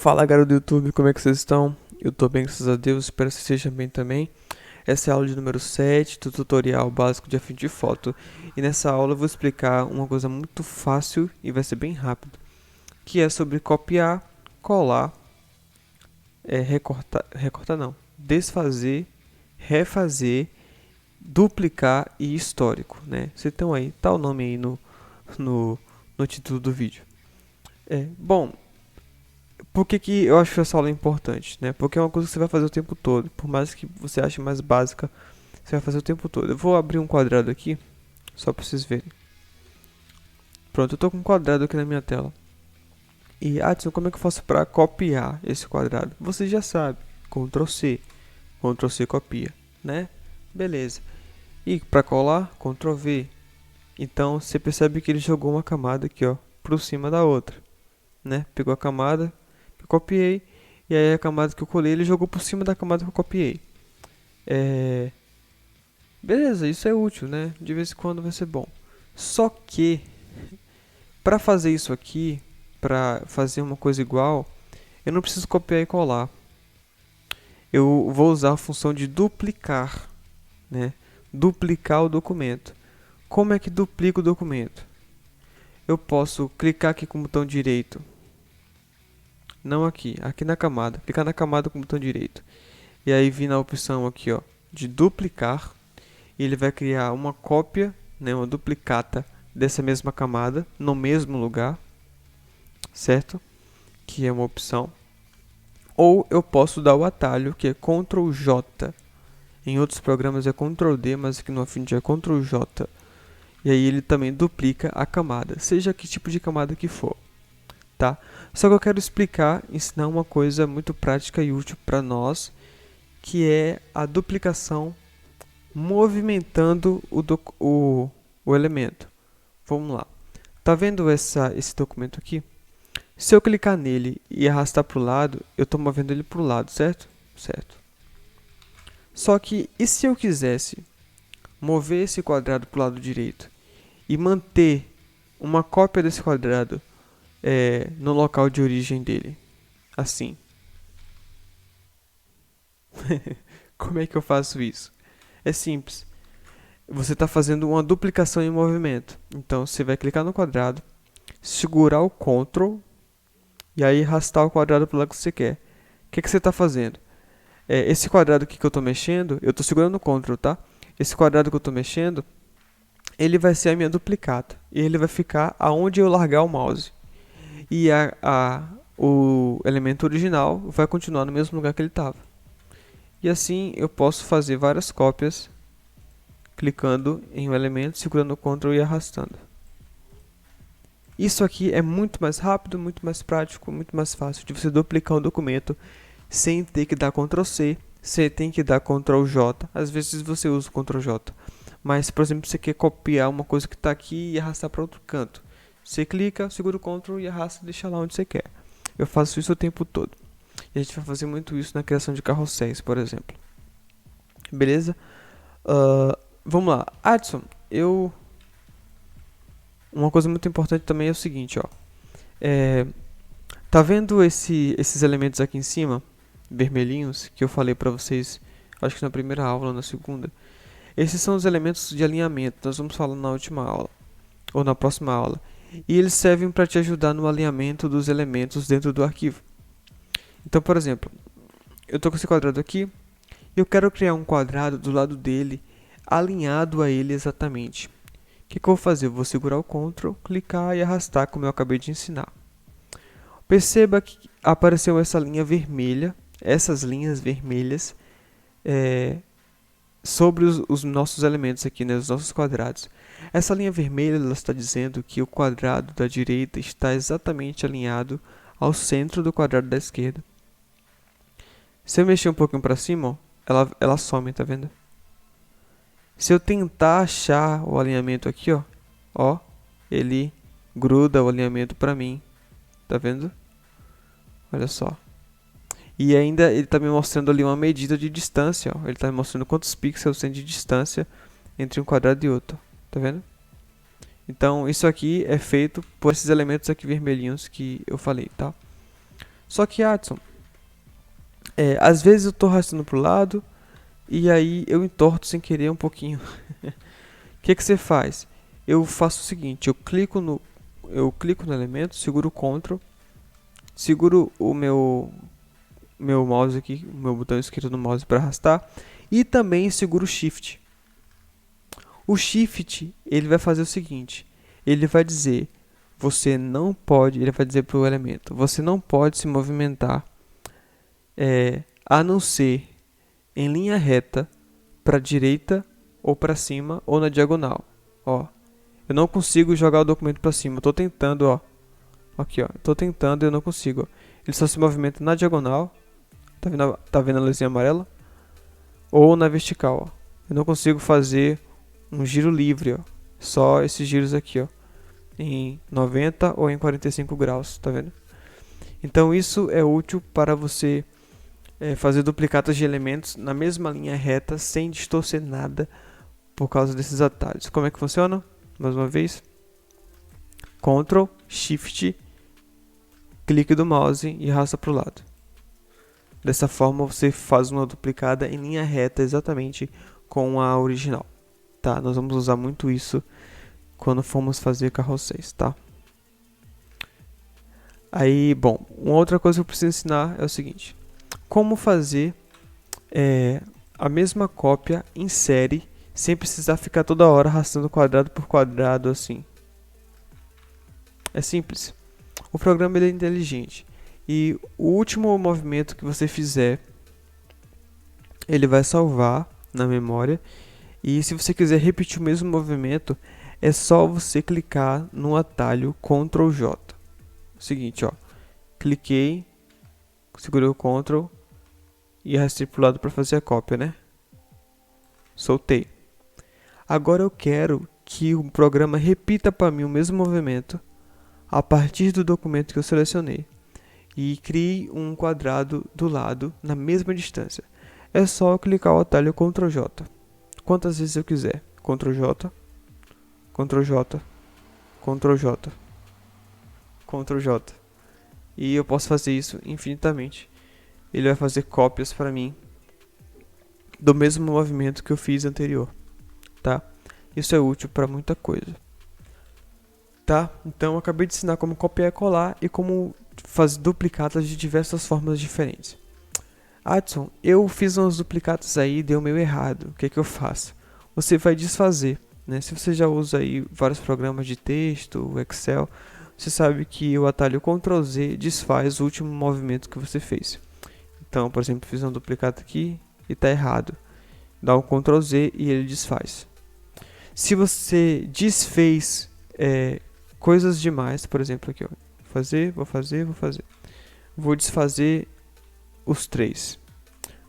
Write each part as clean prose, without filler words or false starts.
Fala galera do YouTube, como é que vocês estão? Eu tô bem, graças a Deus, espero que vocês estejam bem também. Essa é a aula de número 7 do tutorial básico de efeito de foto. E nessa aula eu vou explicar uma coisa muito fácil e vai ser bem rápido, que é sobre copiar, colar, recortar não, desfazer, refazer, duplicar e histórico, né? Vocês estão aí, tá o nome aí no, no título do vídeo. Bom, por que eu acho essa aula importante, né? Porque é uma coisa que você vai fazer o tempo todo. Por mais que você ache mais básica, você vai fazer o tempo todo. Eu vou abrir um quadrado aqui, só para vocês verem. Pronto, eu tô com um quadrado aqui na minha tela. E, Adson, como é que eu faço para copiar esse quadrado? Você já sabe. Ctrl C copia, né? Beleza. E para colar, Ctrl V. Então, você percebe que ele jogou uma camada aqui, ó, por cima da outra, né? Pegou a camada que eu copiei, e aí a camada que eu colei ele jogou por cima da camada que eu copiei. Beleza, isso é útil, né? De vez em quando vai ser bom. Só que, para fazer isso aqui, para fazer uma coisa igual, eu não preciso copiar e colar. Eu vou usar a função de duplicar, né? Duplicar o documento. Como é que duplica o documento? Eu posso clicar aqui com o botão direito. Não aqui, aqui na camada. Clicar na camada com o botão direito. E aí vir na opção aqui, ó, de duplicar. E ele vai criar uma cópia, né, uma duplicata dessa mesma camada no mesmo lugar, certo? Que é uma opção. Ou eu posso dar o atalho, que é Ctrl J. Em outros programas é Ctrl D, mas aqui no Affinity é Ctrl J. E aí ele também duplica a camada, seja que tipo de camada que for, tá? Só que eu quero ensinar uma coisa muito prática e útil para nós, que é a duplicação movimentando o elemento. Vamos lá. Tá vendo esse documento aqui? Se eu clicar nele e arrastar para o lado, eu estou movendo ele para o lado, certo? Certo. Só que, e se eu quisesse mover esse quadrado para o lado direito e manter uma cópia desse quadrado no local de origem dele? Assim. Como é que eu faço isso? É simples. Você está fazendo uma duplicação em movimento. Então, você vai clicar no quadrado, segurar o Ctrl e aí arrastar o quadrado para o lado que você quer. O que você está fazendo? Esse quadrado aqui que eu estou mexendo, eu estou segurando o Ctrl, tá? Esse quadrado que eu estou mexendo, ele vai ser a minha duplicata. E ele vai ficar aonde eu largar o mouse. E o elemento original vai continuar no mesmo lugar que ele estava. E assim eu posso fazer várias cópias clicando em um elemento, segurando o Ctrl e arrastando. Isso aqui é muito mais rápido, muito mais prático, muito mais fácil de você duplicar um documento sem ter que dar Ctrl C, você tem que dar Ctrl J. Às vezes você usa o Ctrl J, mas por exemplo você quer copiar uma coisa que está aqui e arrastar para outro canto. Você clica, segura o Ctrl e arrasta e deixa lá onde você quer. Eu faço isso o tempo todo. E a gente vai fazer muito isso na criação de carrosséis, por exemplo. Beleza? Vamos lá. Adson, uma coisa muito importante também é o seguinte, ó. Tá vendo esses elementos aqui em cima, vermelhinhos, que eu falei pra vocês, acho que na primeira aula ou na segunda? Esses são os elementos de alinhamento, nós vamos falar na última aula, ou na próxima aula. E eles servem para te ajudar no alinhamento dos elementos dentro do arquivo. Então, por exemplo, eu estou com esse quadrado aqui, e eu quero criar um quadrado do lado dele, alinhado a ele exatamente. O que eu vou fazer? Eu vou segurar o Ctrl, clicar e arrastar, como eu acabei de ensinar. Perceba que apareceu essa linha vermelha, essas linhas vermelhas, sobre os nossos elementos aqui, né, os nossos quadrados. Essa linha vermelha ela está dizendo que o quadrado da direita está exatamente alinhado ao centro do quadrado da esquerda. Se eu mexer um pouquinho para cima, ó, ela some, tá vendo? Se eu tentar achar o alinhamento aqui, ó, ele gruda o alinhamento para mim, tá vendo? Olha só. E ainda ele está me mostrando ali uma medida de distância, ó. Ele está me mostrando quantos pixels tem de distância entre um quadrado e outro, tá vendo? Então isso aqui é feito por esses elementos aqui vermelhinhos que eu falei, tá? Só que, Adson, às vezes eu estou arrastando para o lado e aí eu entorto sem querer um pouquinho. O que você faz? Eu faço o seguinte, eu clico no elemento, seguro o Ctrl, seguro o meu mouse aqui, o meu botão esquerdo do mouse para arrastar e também seguro o Shift. O Shift, ele vai fazer o seguinte, ele vai dizer, ele vai dizer para o elemento, você não pode se movimentar a não ser em linha reta para a direita ou para cima ou na diagonal. Ó, eu não consigo jogar o documento para cima, eu tô tentando, ó. Aqui, ó, tô tentando e eu não consigo. Ó. Ele só se movimenta na diagonal, tá vendo a luzinha amarela? Ou na vertical, ó. Eu não consigo fazer um giro livre, ó. Só esses giros aqui, ó, em 90 ou em 45 graus, tá vendo? Então isso é útil para você fazer duplicatas de elementos na mesma linha reta, sem distorcer nada por causa desses atalhos. Como é que funciona? Mais uma vez, Ctrl, Shift, clique do mouse e arrasta para o lado. Dessa forma você faz uma duplicada em linha reta exatamente com a original. Tá? Nós vamos usar muito isso quando formos fazer carrosséis, tá? Aí, bom, uma outra coisa que eu preciso ensinar é o seguinte. Como fazer a mesma cópia em série sem precisar ficar toda hora arrastando quadrado por quadrado assim. É simples. O programa ele é inteligente. E o último movimento que você fizer, ele vai salvar na memória. E se você quiser repetir o mesmo movimento, é só você clicar no atalho Ctrl J. Seguinte, ó. Cliquei, segurei o Ctrl e arrastei para o lado para fazer a cópia, né? Soltei. Agora eu quero que o programa repita para mim o mesmo movimento a partir do documento que eu selecionei e crie um quadrado do lado na mesma distância. É só clicar o atalho Ctrl J. Quantas vezes eu quiser. Ctrl J, Ctrl J, Ctrl J, Ctrl J. E eu posso fazer isso infinitamente. Ele vai fazer cópias para mim do mesmo movimento que eu fiz anterior, tá? Isso é útil para muita coisa, tá? Então eu acabei de ensinar como copiar e colar e como fazer duplicatas de diversas formas diferentes. Adson, eu fiz umas duplicatas aí e deu meio errado. O que é que eu faço? Você vai desfazer, né? Se você já usa aí vários programas de texto, o Excel, você sabe que o atalho Ctrl Z desfaz o último movimento que você fez. Então, por exemplo, fiz uma duplicata aqui e está errado. Dá um Ctrl Z e ele desfaz. Se você desfez coisas demais, por exemplo, aqui, ó, vou fazer. Vou desfazer os três.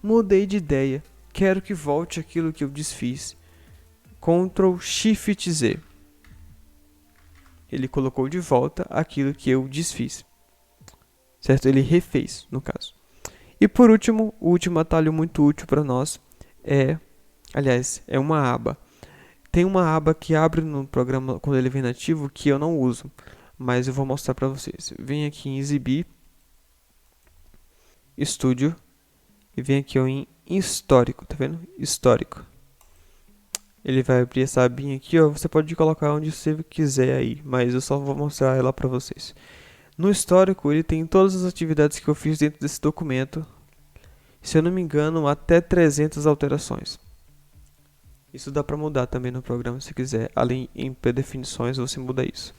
Mudei de ideia. Quero que volte aquilo que eu desfiz. Ctrl Shift Z. Ele colocou de volta aquilo que eu desfiz. Certo? Ele refez, no caso. E por último, o último atalho muito útil para nós é uma aba. Tem uma aba que abre no programa quando ele vem nativo que eu não uso, mas eu vou mostrar para vocês. Vem aqui em Exibir, Estúdio, e vem aqui em Histórico, tá vendo? Histórico. Ele vai abrir essa abinha aqui, ó. Você pode colocar onde você quiser aí, mas eu só vou mostrar ela para vocês. No histórico, ele tem todas as atividades que eu fiz dentro desse documento. Se eu não me engano, até 300 alterações. Isso dá para mudar também no programa, se quiser. Além em predefinições, você muda isso.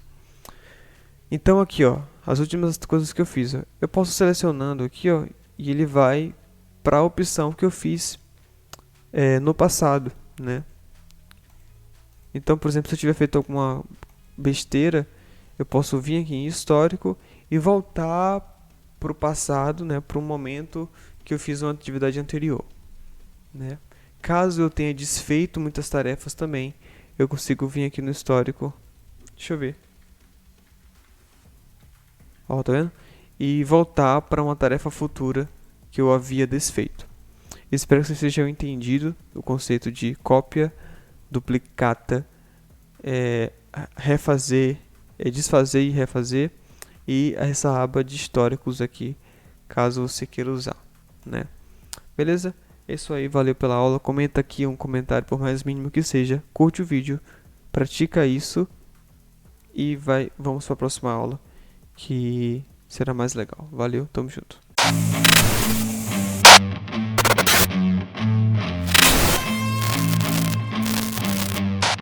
Então aqui, ó, as últimas coisas que eu fiz. Ó, eu posso selecionando aqui, ó, e ele vai para a opção que eu fiz no passado, né? Então, por exemplo, se eu tiver feito alguma besteira, eu posso vir aqui em histórico e voltar para o passado, né, para o momento que eu fiz uma atividade anterior, né? Caso eu tenha desfeito muitas tarefas também, eu consigo vir aqui no histórico, deixa eu ver, ó, tá vendo? E voltar para uma tarefa futura que eu havia desfeito. Espero que vocês tenham entendido o conceito de cópia, duplicata, refazer, desfazer e refazer, e essa aba de históricos aqui caso você queira usar, né? Beleza? É isso aí, valeu pela aula. Comenta aqui um comentário, por mais mínimo que seja. Curte o vídeo, pratica isso e vamos para a próxima aula, que será mais legal. Valeu, tamo junto.